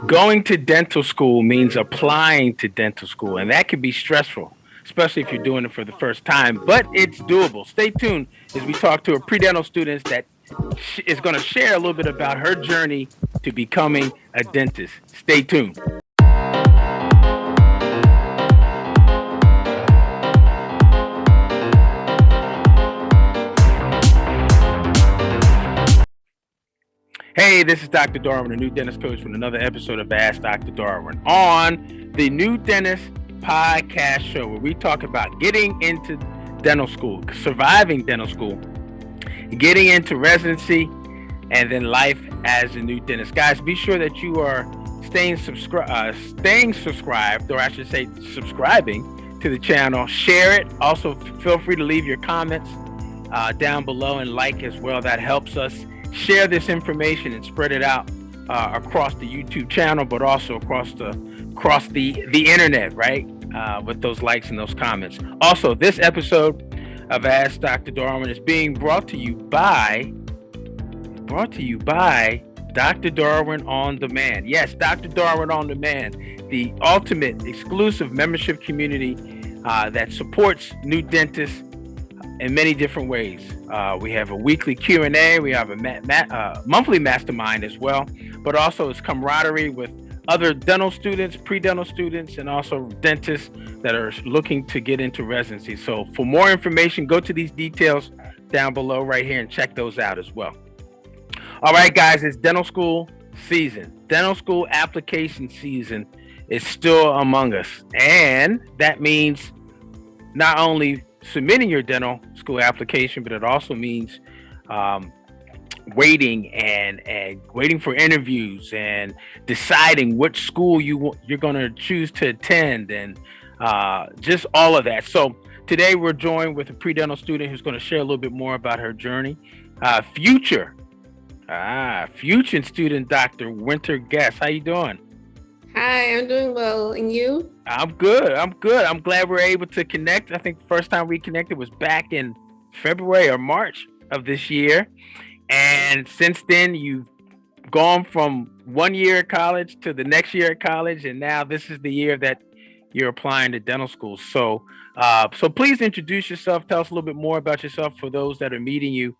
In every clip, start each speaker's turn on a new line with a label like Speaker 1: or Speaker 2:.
Speaker 1: Going to dental school means applying to dental school, and that can be stressful, especially if you're doing it for the first time, but it's doable. Stay tuned as we talk to a pre-dental student that is going to share a little bit about her journey to becoming a dentist. Stay tuned. Hey, this is Dr. Darwin, a new dentist coach, with another episode of Ask Dr. Darwin on the New Dentist Podcast Show, where we talk about getting into dental school, surviving dental school, getting into residency, and then life as a new dentist. Guys, be sure that you are staying subscribed, or I should say subscribing to the channel. Share it. Also, feel free to leave your comments down below and like as well. That helps us share this information and spread it out across the YouTube channel, but also across the internet, right? With those likes and those comments. Also, this episode of Ask Dr. Darwin is being brought to you by Dr. Darwin On Demand. Yes, Dr. Darwin On Demand, the ultimate exclusive membership community that supports new dentists in many different ways. We have a weekly Q&A. We have a monthly mastermind as well, but also it's camaraderie with other dental students, pre-dental students, and also dentists that are looking to get into residency. So for more information, go to these details down below right here and check those out as well. All right, guys, it's dental school season. Dental school application season is still among us. And that means not only submitting your dental school application, but it also means waiting and waiting for interviews and deciding which school you're going to choose to attend, and just all of that. So today we're joined with a pre-dental student who's going to share a little bit more about her journey. Future student, Dr. Wynter Guess. How you doing?
Speaker 2: Hi, I'm doing well. And you?
Speaker 1: I'm good. I'm glad we're able to connect. I think the first time we connected was back in February or March of this year. And since then, you've gone from 1 year at college to the next year at college. And now this is the year that you're applying to dental school. So please introduce yourself. Tell us a little bit more about yourself for those that are meeting you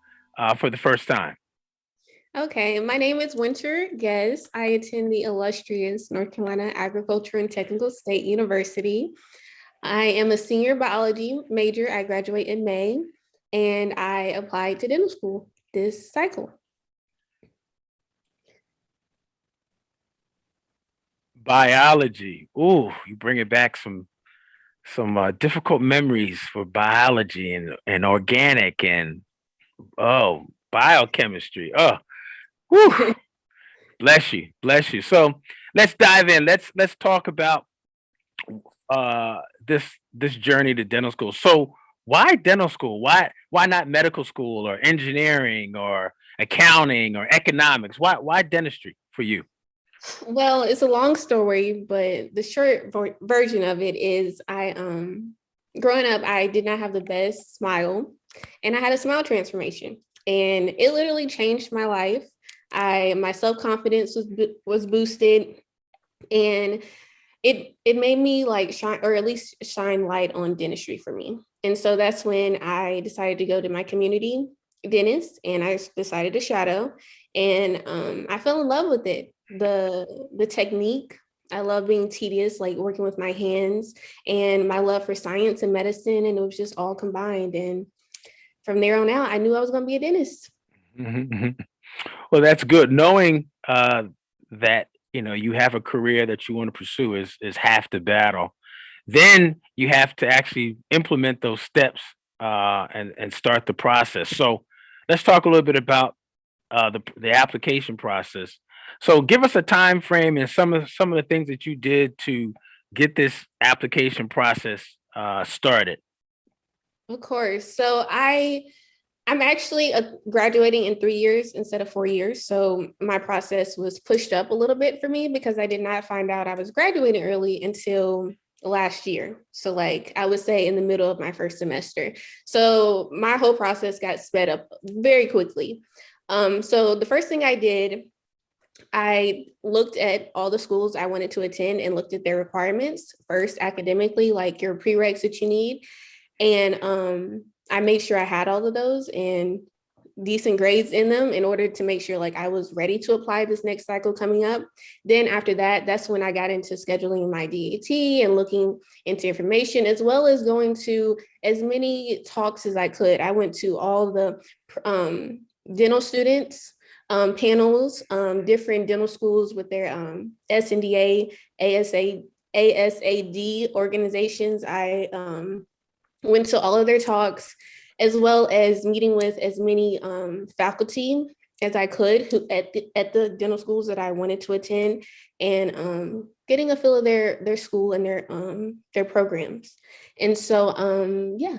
Speaker 1: for the first time.
Speaker 2: Okay, my name is Wynter Guess. I attend the illustrious North Carolina Agriculture and Technical State University. I am a senior biology major. I graduate in May, and I applied to dental school this cycle.
Speaker 1: Biology. Ooh, you bring it back some difficult memories for biology and organic and biochemistry. Whew. Bless you. So let's dive in. Let's talk about this journey to dental school. So why dental school? Why not medical school or engineering or accounting or economics? Why dentistry for you?
Speaker 2: Well, it's a long story, but the short version of it is growing up, I did not have the best smile, and I had a smile transformation, and it literally changed my life. My self-confidence was boosted, and it made me like shine, or at least shine light on dentistry for me. And so that's when I decided to go to my community dentist, and I decided to shadow, and I fell in love with it. The technique. I love being tedious, like working with my hands, and my love for science and medicine, and it was just all combined. And from there on out, I knew I was going to be a dentist.
Speaker 1: Well, that's good. Knowing that you have a career that you want to pursue is half the battle. Then you have to actually implement those steps and start the process. So let's talk a little bit about the application process. So give us a time frame and some of the things that you did to get this application process started.
Speaker 2: Of course. So I'm actually graduating in 3 years instead of 4 years. So my process was pushed up a little bit for me because I did not find out I was graduating early until last year. So like I would say in the middle of my first semester. So my whole process got sped up very quickly. So the first thing I did I looked at all the schools I wanted to attend and looked at their requirements first academically, like your prereqs that you need. And I made sure I had all of those and decent grades in them in order to make sure like I was ready to apply this next cycle coming up. Then after that, that's when I got into scheduling my DAT and looking into information, as well as going to as many talks as I could. I went to all the dental students panels, different dental schools with their SNDA, ASAD organizations. I went to all of their talks, as well as meeting with as many faculty as I could who, at the dental schools that I wanted to attend, and getting a feel of their school and their programs. And so yeah,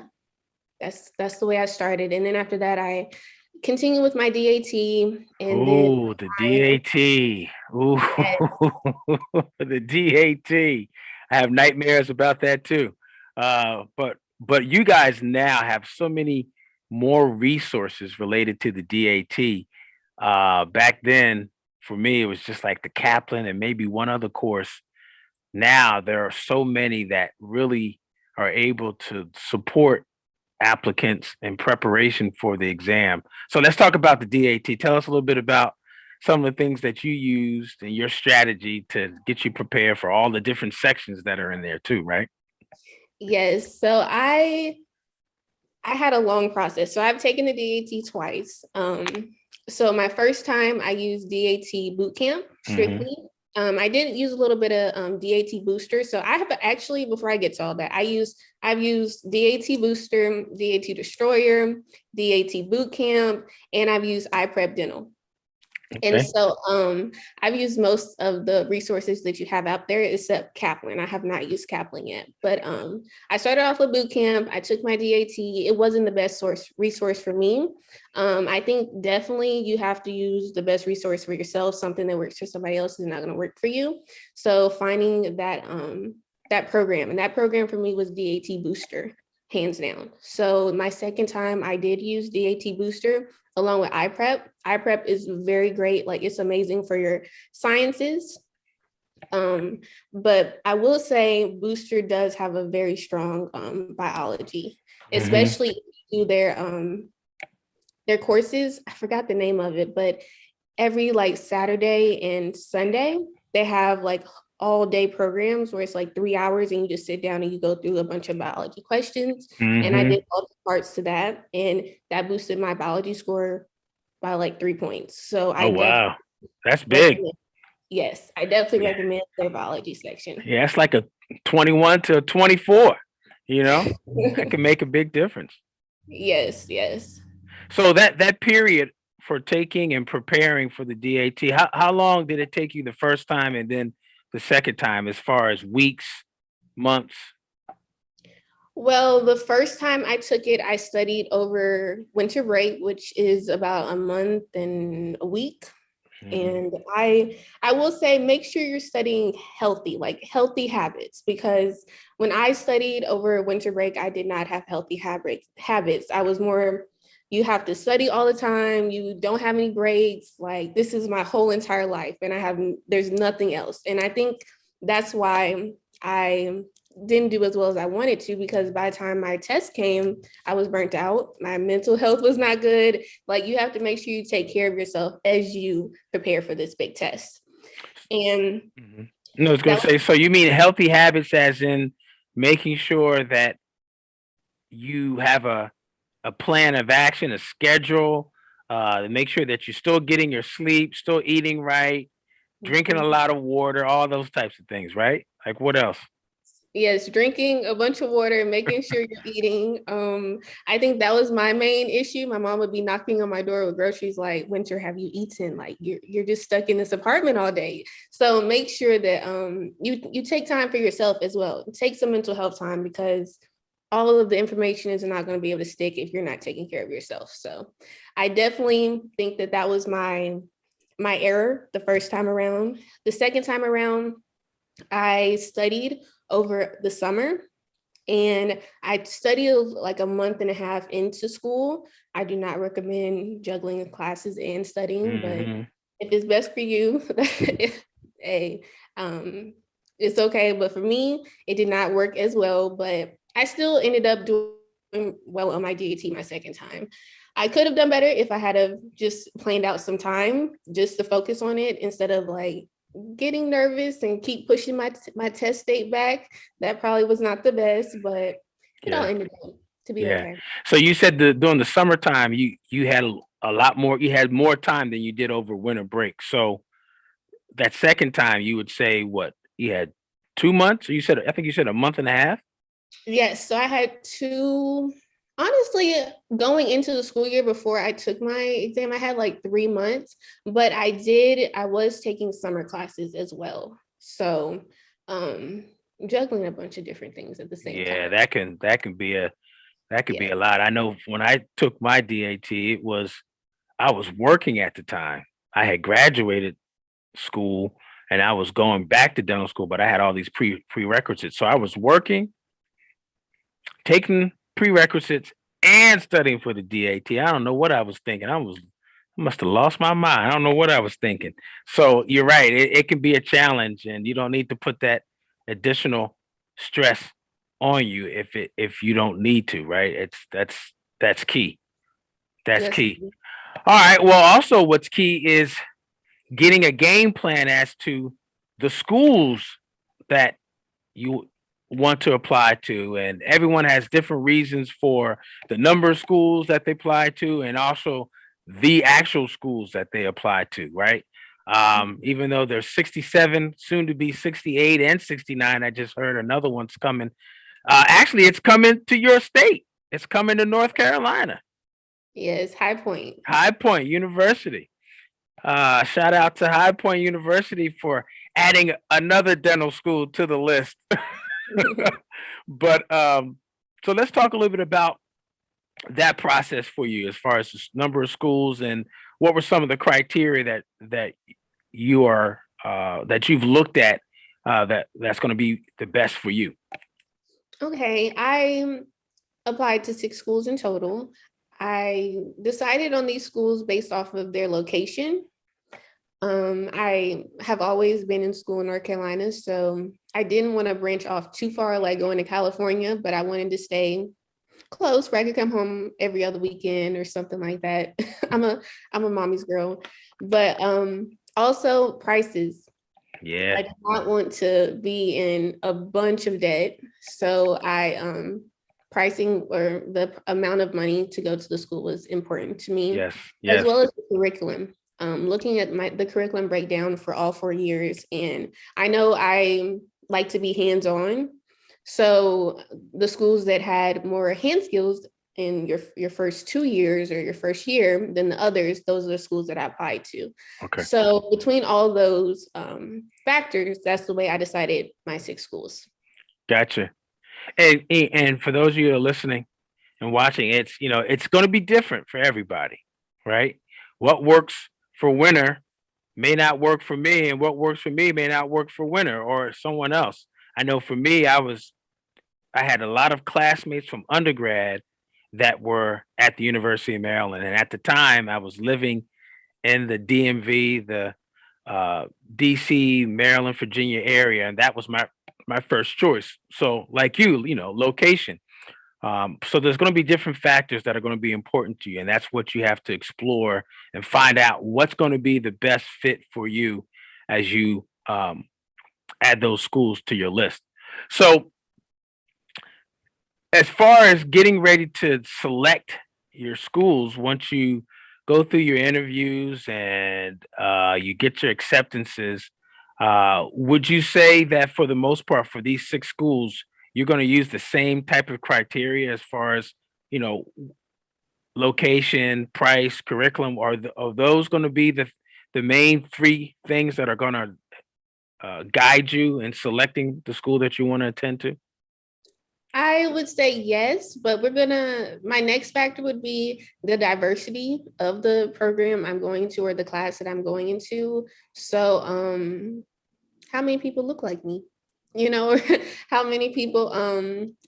Speaker 2: that's the way I started. And then after that, I continue with my DAT, and then
Speaker 1: Oh, the DAT. Ooh, the DAT. I have nightmares about that too. But you guys now have so many more resources related to the DAT. Back then, for me, it was just like the Kaplan and maybe one other course. Now there are so many that really are able to support applicants in preparation for the exam. So let's talk about the DAT. Tell us a little bit about some of the things that you used and your strategy to get you prepared for all the different sections that are in there too, right?
Speaker 2: yes, so I had a long process. So I've taken the DAT twice. So my first time I used DAT bootcamp strictly. I did use a little bit of DAT booster. So I have actually, before I get to all that, I've used DAT booster, DAT destroyer, DAT bootcamp, and I've used iPrep dental. And
Speaker 1: Okay.
Speaker 2: so I've used most of the resources that you have out there except Kaplan. I have not used Kaplan yet, but I started off with boot camp. I took my DAT. It wasn't the best resource for me. I think definitely you have to use the best resource for yourself. Something that works for somebody else is not going to work for you. So finding that program, and that program for me was DAT Booster, hands down. So my second time I did use DAT Booster along with iPrep. iPrep is very great. Like, it's amazing for your sciences. But I will say Booster does have a very strong biology, especially if you do their courses. I forgot the name of it, but every like Saturday and Sunday, they have like all day programs where it's like 3 hours and you just sit down and you go through a bunch of biology questions. And I did all the parts to that, and that boosted my biology score by like 3 points. So I
Speaker 1: Oh
Speaker 2: definitely
Speaker 1: wow, that's big.
Speaker 2: recommend, yes, I definitely
Speaker 1: Yeah,
Speaker 2: recommend their biology section.
Speaker 1: yeah, it's like a 21 to 24. You know, that can make a big difference.
Speaker 2: Yes, yes.
Speaker 1: So that period for taking and preparing for the DAT, how long did it take you the first time and then the second time, as far as weeks, months?
Speaker 2: Well, the first time I took it, I studied over winter break, which is about a month and a week. And I will say, make sure you're studying healthy, like healthy habits, because when I studied over winter break, I did not have healthy habits. I was more, you have to study all the time. You don't have any breaks. Like, this is my whole entire life, and there's nothing else. And I think that's why I didn't do as well as I wanted to, because by the time my test came, I was burnt out. My mental health was not good. Like, you have to make sure you take care of yourself as you prepare for this big test. And
Speaker 1: No, I was going
Speaker 2: that
Speaker 1: to say, so you mean healthy habits as in making sure that you have a plan of action, a schedule, to make sure that you're still getting your sleep, still eating right, drinking a lot of water, all those types of things, right? Like what else?
Speaker 2: Yes, drinking a bunch of water, making sure you're eating. I think that was my main issue. My mom would be knocking on my door with groceries like, Wynter, have you eaten? Like, you're just stuck in this apartment all day. So make sure that you take time for yourself as well. Take some mental health time, because all of the information is not going to be able to stick if you're not taking care of yourself. So I definitely think that was my error the first time around. The second time around, I studied over the summer, and I studied like a month and a half into school. I do not recommend juggling classes and studying, but if it's best for you, hey, it's okay. But for me, it did not work as well. But I still ended up doing well on my DAT my second time. I could have done better if I had have just planned out some time just to focus on it instead of like getting nervous and keep pushing my test date back. That probably was not the best, but it all
Speaker 1: Yeah.
Speaker 2: ended up to be
Speaker 1: Yeah.
Speaker 2: okay.
Speaker 1: So you said during the summertime, you had a lot more, you had more time than you did over winter break. So that second time, you would say what? You had 2 months? Or you said, I think you said a month and a half?
Speaker 2: Yes, so I had two. Honestly, going into the school year before I took my exam, I had like 3 months, but I was taking summer classes as well. So, um, juggling a bunch of different things at the same
Speaker 1: Yeah,
Speaker 2: time.
Speaker 1: that can be
Speaker 2: Yeah.
Speaker 1: a lot. I know when I took my DAT, I was working at the time. I had graduated school and I was going back to dental school, but I had all these prerequisites. So I was working, taking prerequisites, and studying for the DAT. I don't know what I was thinking. I must have lost my mind. I don't know what I was thinking. So you're right. It can be a challenge, and you don't need to put that additional stress on you if you don't need to. Right? That's key. That's
Speaker 2: Yes.
Speaker 1: key. All right. Well, also what's key is getting a game plan as to the schools that you want to apply to. And everyone has different reasons for the number of schools that they apply to and also the actual schools that they apply to, right? Even though there's 67, soon to be 68 and 69, I just heard another one's coming. Actually, it's coming to your state. It's coming to North Carolina,
Speaker 2: Yes, High Point.
Speaker 1: High Point University. Shout out to High Point University for adding another dental school to the list. But so let's talk a little bit about that process for you as far as the number of schools and what were some of the criteria that you are that you've looked at that's going to be the best for you.
Speaker 2: Okay, I applied to 6 schools in total. I decided on these schools based off of their location. I have always been in school in North Carolina, so I didn't want to branch off too far, like going to California, but I wanted to stay close where I could come home every other weekend or something like that. I'm a mommy's girl, but also prices.
Speaker 1: Yeah.
Speaker 2: I did not want to be in a bunch of debt, so I pricing or the amount of money to go to the school was important to me,
Speaker 1: Yes.
Speaker 2: as
Speaker 1: Yes.
Speaker 2: well as the curriculum. Looking at the curriculum breakdown for all 4 years, and I know I like to be hands-on. So the schools that had more hand skills in your first 2 years or your first year than the others, those are the schools that I applied to.
Speaker 1: Okay.
Speaker 2: So between all those factors, that's the way I decided my 6 schools.
Speaker 1: Gotcha. And for those of you that are listening and watching, it's going to be different for everybody, right? What works for Winter may not work for me, and what works for me may not work for Winter or someone else. I know for me, I had a lot of classmates from undergrad that were at the University of Maryland, and at the time, I was living in the DMV, the DC, Maryland, Virginia area, and that was my first choice. So, like location. So there's going to be different factors that are going to be important to you, and that's what you have to explore and find out what's going to be the best fit for you as you add those schools to your list. So, as far as getting ready to select your schools, once you go through your interviews and you get your acceptances, would you say that for the most part, for these 6 schools, you're going to use the same type of criteria as far as you know location, price, curriculum? Are those going to be the main 3 things that are going to guide you in selecting the school that you want to attend to?
Speaker 2: I would say yes, but my next factor would be the diversity of the program I'm going to or the class that I'm going into. So, how many people look like me? Or how many people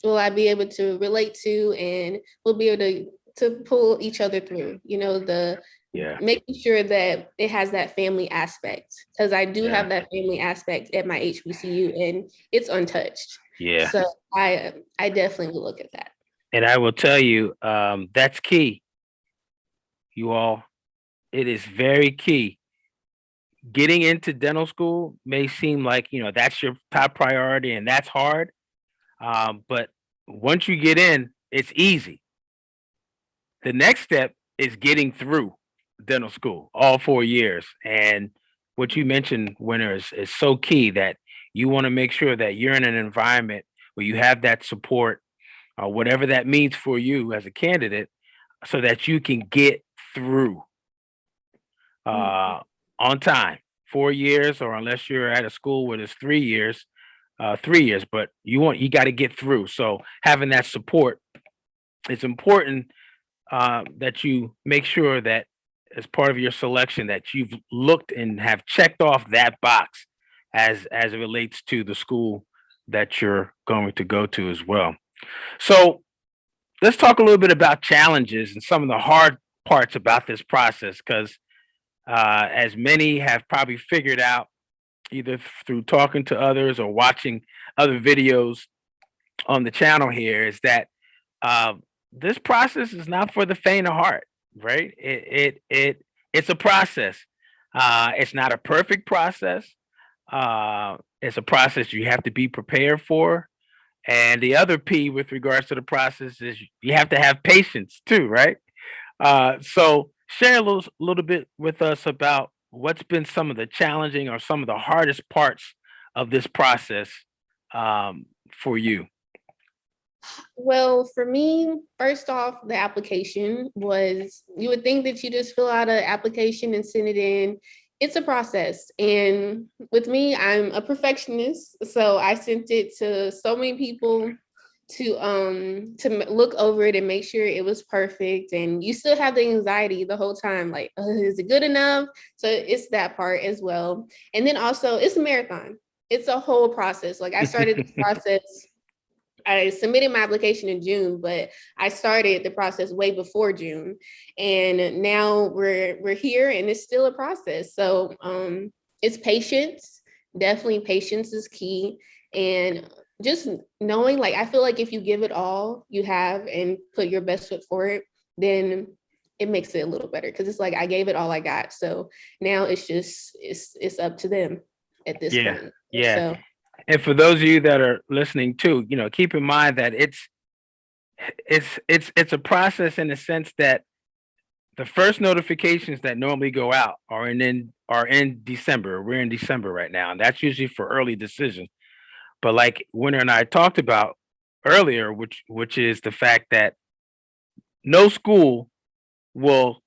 Speaker 2: will I be able to relate to and we'll be able to pull each other through, the
Speaker 1: Yeah.
Speaker 2: making sure that it has that family aspect, because I do
Speaker 1: Yeah.
Speaker 2: have that family aspect at my HBCU and it's untouched.
Speaker 1: Yeah.
Speaker 2: So I definitely will look at that.
Speaker 1: And I will tell you, that's key, you all. It is very key. Getting into dental school may seem like, that's your top priority and that's hard. But once you get in, it's easy. The next step is getting through dental school, all 4 years. And what you mentioned, Winter, is so key, that you want to make sure that you're in an environment where you have that support, whatever that means for you as a candidate, so that you can get through
Speaker 2: Mhm.
Speaker 1: on time. 4 years, or unless you're at a school where it's 3 years, 3 years, but you got to get through. So having that support, it's important, that you make sure that as part of your selection that you've looked and have checked off that box as it relates to the school that you're going to go to as well. So let's talk a little bit about challenges and some of the hard parts about this process, because as many have probably figured out, either through talking to others or watching other videos on the channel here, is that uh, this process is not for the faint of heart, right? It's a process. It's not a perfect process. It's a process you have to be prepared for. And the other P with regards to the process is you have to have patience too, right? So share a little bit with us about what's been some of the challenging or some of the hardest parts of this process, for you.
Speaker 2: Well, for me, first off, the application was, you would think that you just fill out an application and send it in. It's a process. And with me, I'm a perfectionist. So I sent it to so many people to look over it and make sure it was perfect. And you still have the anxiety the whole time, like, is it good enough? So it's that part as well. And then also it's a marathon. It's a whole process. Like, I started this process, I submitted my application in June, but I started the process way before June, and now we're here, and it's still a process. So it's patience. Definitely, patience is key, and just knowing, like, I feel like if you give it all you have and put your best foot for it, then it makes it a little better, because it's like I gave it all I got. So now it's just it's up to them at this
Speaker 1: Yeah,
Speaker 2: point.
Speaker 1: yeah.
Speaker 2: So
Speaker 1: And for those of you that are listening too, keep in mind that it's a process, in the sense that the first notifications that normally go out are in December. We're in December right now, and that's usually for early decisions. But like Winter and I talked about earlier, which is the fact that no school will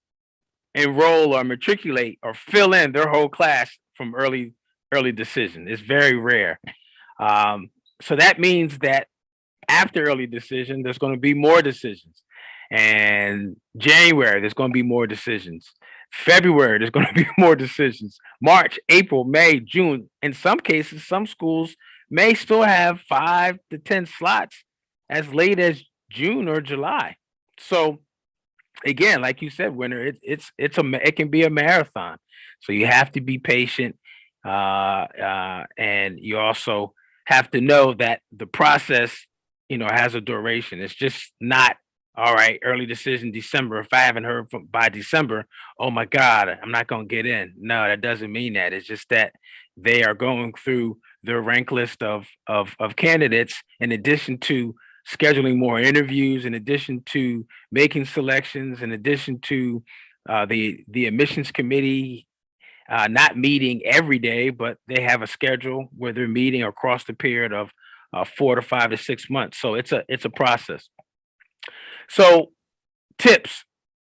Speaker 1: enroll or matriculate or fill in their whole class from early decision. It's very rare. Um, so that means that after early decision, there's going to be more decisions. And January, there's going to be more decisions. February, there's going to be more decisions. March, April, May, June. In some cases, some schools may still have 5 to 10 slots as late as June or July. So again, like you said, Winter, it can be a marathon. So you have to be patient, and you also have to know that the process, has a duration. It's just not all right. Early decision December. If I haven't heard from by December, oh my God, I'm not going to get in. No, that doesn't mean that. It's just that they are going through their rank list of candidates, in addition to scheduling more interviews, in addition to making selections, in addition to the admissions committee not meeting every day, but they have a schedule where they're meeting across the period of 4 to 5 to 6 months. So it's a process. So tips,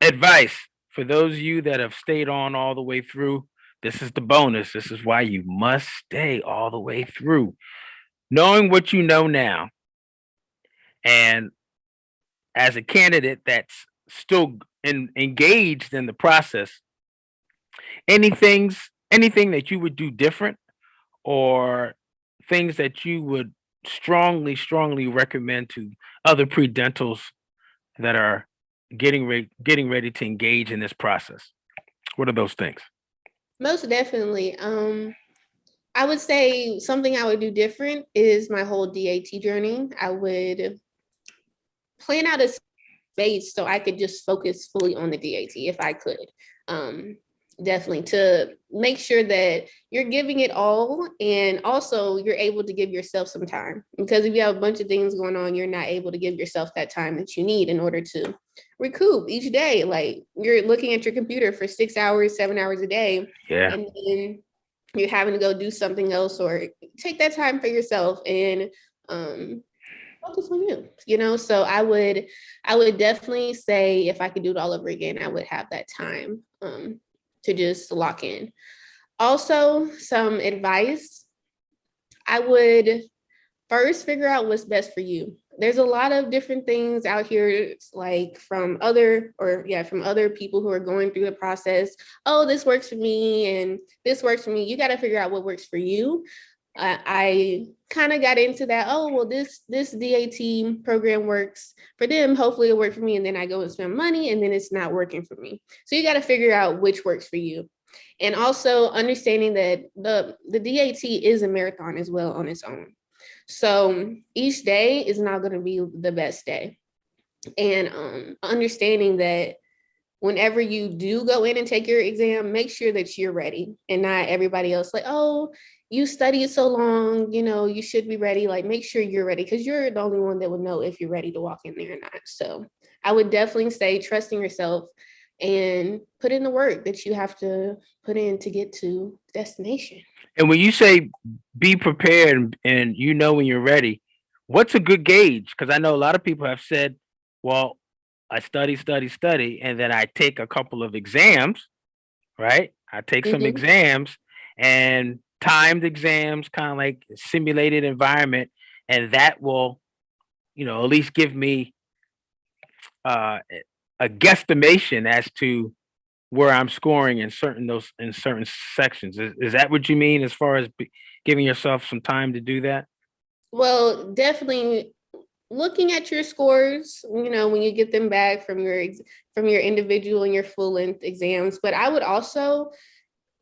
Speaker 1: advice for those of you that have stayed on all the way through. This is the bonus. This is why you must stay all the way through. Knowing what you know now, and as a candidate that's still engaged in the process, anything that you would do different, or things that you would strongly recommend to other pre-dentals that are getting ready to engage in this process? What are those things?
Speaker 2: Most definitely. I would say something I would do different is my whole DAT journey. I would plan out a space so I could just focus fully on the DAT if I could. Definitely to make sure that you're giving it all, and also you're able to give yourself some time, because if you have a bunch of things going on, you're not able to give yourself that time that you need in order to recoup each day. Like, you're looking at your computer for 6 hours, 7 hours a day, and then you're having to go do something else, or take that time for yourself and focus on you, so I would definitely say if I could do it all over again, I would have that time to just lock in. Also, some advice, I would first figure out what's best for you. There's a lot of different things out here, like from other people who are going through the process. Oh, this works for me and this works for me. You got to figure out what works for you. I kind of got into that. Oh, well, this DAT program works for them. Hopefully it'll work for me. And then I go and spend money and then it's not working for me. So you got to figure out which works for you. And also understanding that the DAT is a marathon as well on its own. So each day is not going to be the best day. And understanding that whenever you do go in and take your exam, make sure that you're ready and not everybody else like, oh, you studied so long, you should be ready. Like, make sure you're ready, because you're the only one that would know if you're ready to walk in there or not. So I would definitely say trusting yourself and put in the work that you have to put in to get to destination.
Speaker 1: And when you say be prepared and when you're ready, what's a good gauge? Because I know a lot of people have said, well, I study, and then I take a couple of exams, right? I take some exams and timed exams, kind of like simulated environment, and that will, at least give me a guesstimation as to where I'm scoring in certain sections. Is that what you mean as far as giving yourself some time to do that?
Speaker 2: Well, definitely looking at your scores, when you get them back from your individual and your full length exams. But I would also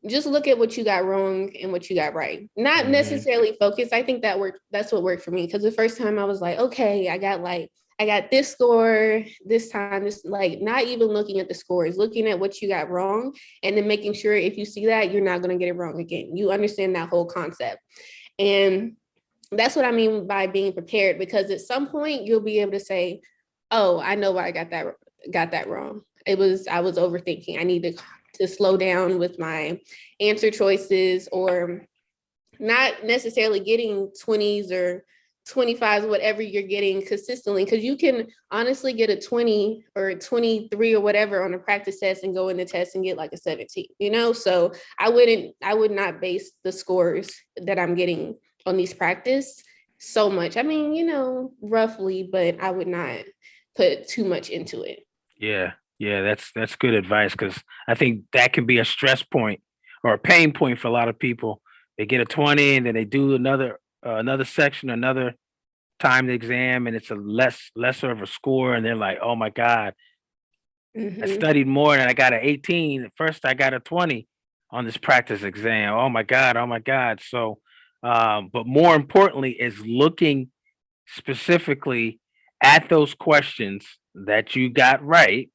Speaker 2: just look at what you got wrong and what you got right. Not necessarily focus. I think that's what worked for me. Because the first time I was like, okay, I got this score this time, not even looking at the scores, looking at what you got wrong, and then making sure if you see that, you're not going to get it wrong again. You understand that whole concept. And that's what I mean by being prepared, because at some point you'll be able to say, oh, I know why I got that wrong. I was overthinking. I need to slow down with my answer choices, or not necessarily getting 20s or 25s, whatever you're getting consistently, because you can honestly get a 20 or 23 or whatever on a practice test and go in the test and get like a 17, so I would not base the scores that I'm getting on these practice so much. I mean, roughly, but I would not put too much into it.
Speaker 1: Yeah, that's good advice, because I think that can be a stress point or a pain point for a lot of people. They get a 20 and then they do another section, another timed exam, and it's a lesser of a score, and they're like, oh my God, I studied more and I got an 18. At first I got a 20 on this practice exam. Oh my God. So but more importantly is looking specifically at those questions that you got right,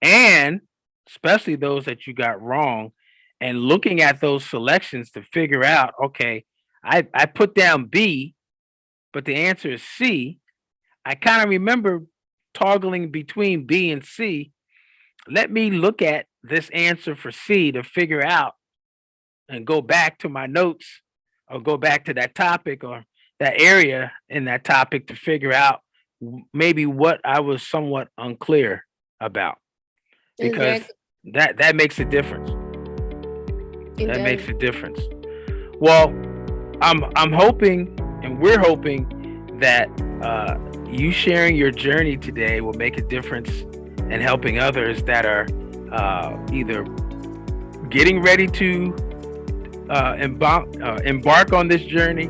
Speaker 1: and especially those that you got wrong, and looking at those selections to figure out, okay, I put down B, but the answer is C. I kind of remember toggling between B and C. Let me look at this answer for C to figure out and go back to my notes, or go back to that topic or that area in that topic to figure out maybe what I was somewhat unclear about. Because that makes a difference. That makes a difference. Well, I'm hoping, and we're hoping, that you sharing your journey today will make a difference in helping others that are either getting ready to embark on this journey,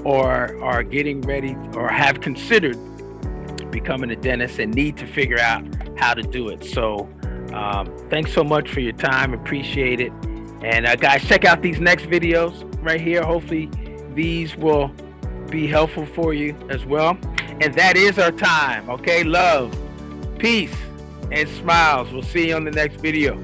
Speaker 1: or are getting ready or have considered becoming a dentist and need to figure out how to do it. So Thanks so much for your time. Appreciate it. And guys, check out these next videos right here. Hopefully these will be helpful for you as well. And that is our time. Okay, love, peace, and smiles. We'll see you on the next video.